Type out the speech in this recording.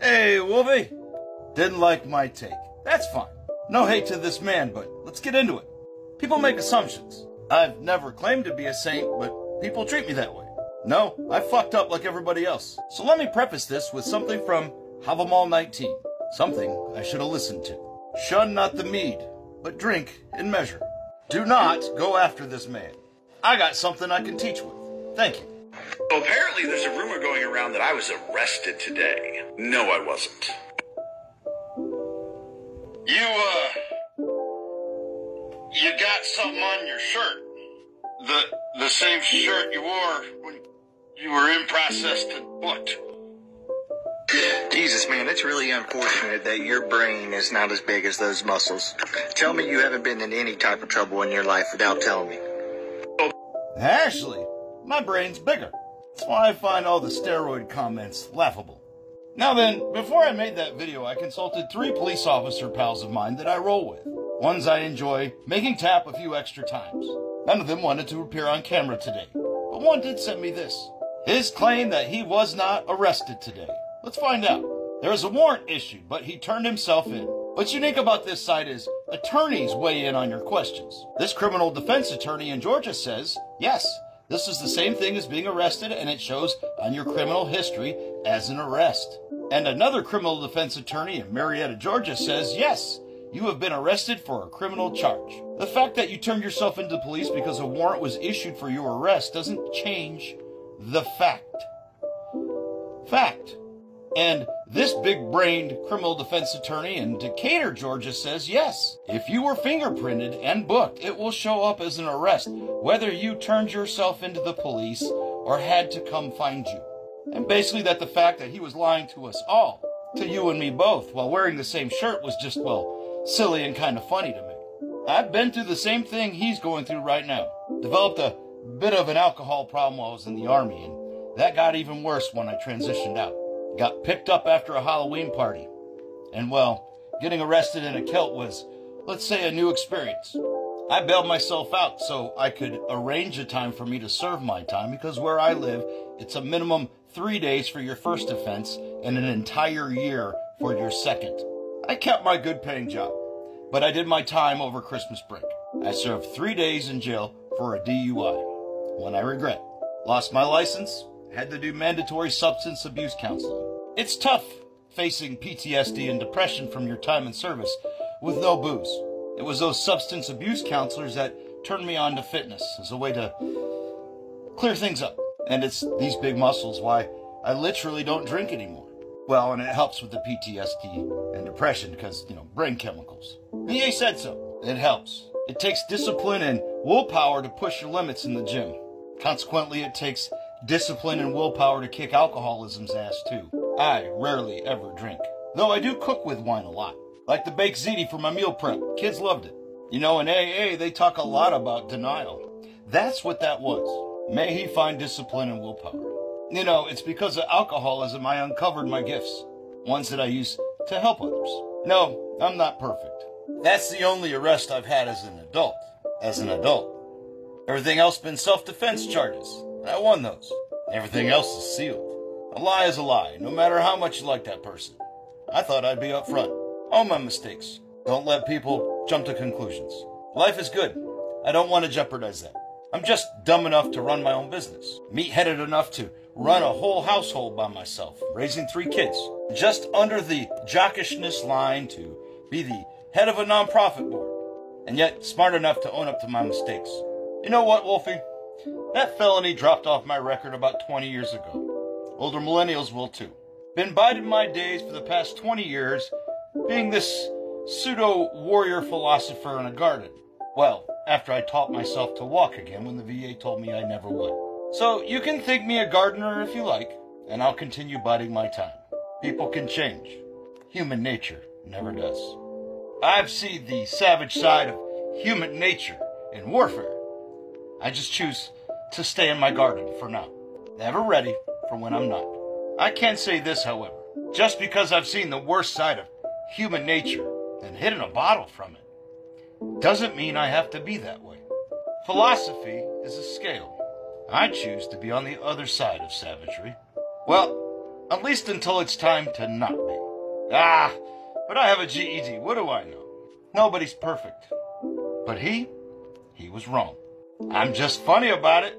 Hey, Wolfie. Didn't like my take. That's fine. No hate to this man, but let's get into it. People make assumptions. I've never claimed to be a saint, but people treat me that way. No, I fucked up like everybody else. So let me preface this with something from Havamal 19. Something I should have listened to. Shun not the mead, but drink in measure. Do not go after this man. I got something I can teach with. Thank you. Well, apparently there's a rumor going around that I was arrested today. No, I wasn't. You got something on your shirt. The same shirt you wore when you were in process to booked. Jesus, man, it's really unfortunate that your brain is not as big as those muscles. Tell me you haven't been in any type of trouble in your life without telling me. Actually, my brain's bigger. That's why I find all the steroid comments laughable. Now then, before I made that video, I consulted 3 police officer pals of mine that I roll with. Ones I enjoy making tap a few extra times. None of them wanted to appear on camera today, but one did send me this. His claim that he was not arrested today. Let's find out. There was a warrant issued, but he turned himself in. What's unique about this site is attorneys weigh in on your questions. This criminal defense attorney in Georgia says, yes, this is the same thing as being arrested, and it shows on your criminal history as an arrest. And another criminal defense attorney in Marietta, Georgia says, yes, you have been arrested for a criminal charge. The fact that you turned yourself into police because a warrant was issued for your arrest doesn't change the fact. Fact. And this big-brained criminal defense attorney in Decatur, Georgia says, yes, if you were fingerprinted and booked, it will show up as an arrest, whether you turned yourself into the police or had to come find you. And basically that the fact that he was lying to us all, to you and me both, while wearing the same shirt was just, well, silly and kind of funny to me. I've been through the same thing he's going through right now. Developed a bit of an alcohol problem while I was in the Army, and that got even worse when I transitioned out. Got picked up after a Halloween party. And, well, getting arrested in a kilt was, let's say, a new experience. I bailed myself out so I could arrange a time for me to serve my time, because where I live, it's a minimum 3 days for your first offense and an entire year for your second. I kept my good-paying job, but I did my time over Christmas break. I served 3 days in jail for a DUI. One I regret. Lost my license. Had to do mandatory substance abuse counseling. It's tough facing PTSD and depression from your time in service with no booze. It was those substance abuse counselors that turned me on to fitness as a way to clear things up. And it's these big muscles why I literally don't drink anymore. Well, and it helps with the PTSD and depression because, brain chemicals. VA said so. It helps. It takes discipline and willpower to push your limits in the gym. Consequently, it takes discipline and willpower to kick alcoholism's ass too. I rarely ever drink, though I do cook with wine a lot. Like the baked ziti for my meal prep. Kids loved it. In AA, they talk a lot about denial. That's what that was. May he find discipline and willpower. It's because of alcoholism I uncovered my gifts, ones that I use to help others. No, I'm not perfect. That's the only arrest I've had as an adult. Everything else been self-defense charges. I won those. Everything else is sealed. A lie is a lie, no matter how much you like that person. I thought I'd be upfront. Own my mistakes. Don't let people jump to conclusions. Life is good. I don't want to jeopardize that. I'm just dumb enough to run my own business. Meat-headed enough to run a whole household by myself, raising 3 kids. Just under the jockishness line to be the head of a nonprofit board. And yet smart enough to own up to my mistakes. You know what, Wolfie? That felony dropped off my record about 20 years ago. Older millennials will too. Been biding my days for the past 20 years being this pseudo-warrior philosopher in a garden. Well, after I taught myself to walk again when the VA told me I never would. So you can think me a gardener if you like, and I'll continue biding my time. People can change. Human nature never does. I've seen the savage side of human nature in warfare. I just choose to stay in my garden for now. Never ready for when I'm not. I can say this, however. Just because I've seen the worst side of human nature and hidden a bottle from it, doesn't mean I have to be that way. Philosophy is a scale. I choose to be on the other side of savagery. Well, At least until it's time to not be. Ah, but I have a GED. What do I know? Nobody's perfect. But he was wrong. I'm just funny about it.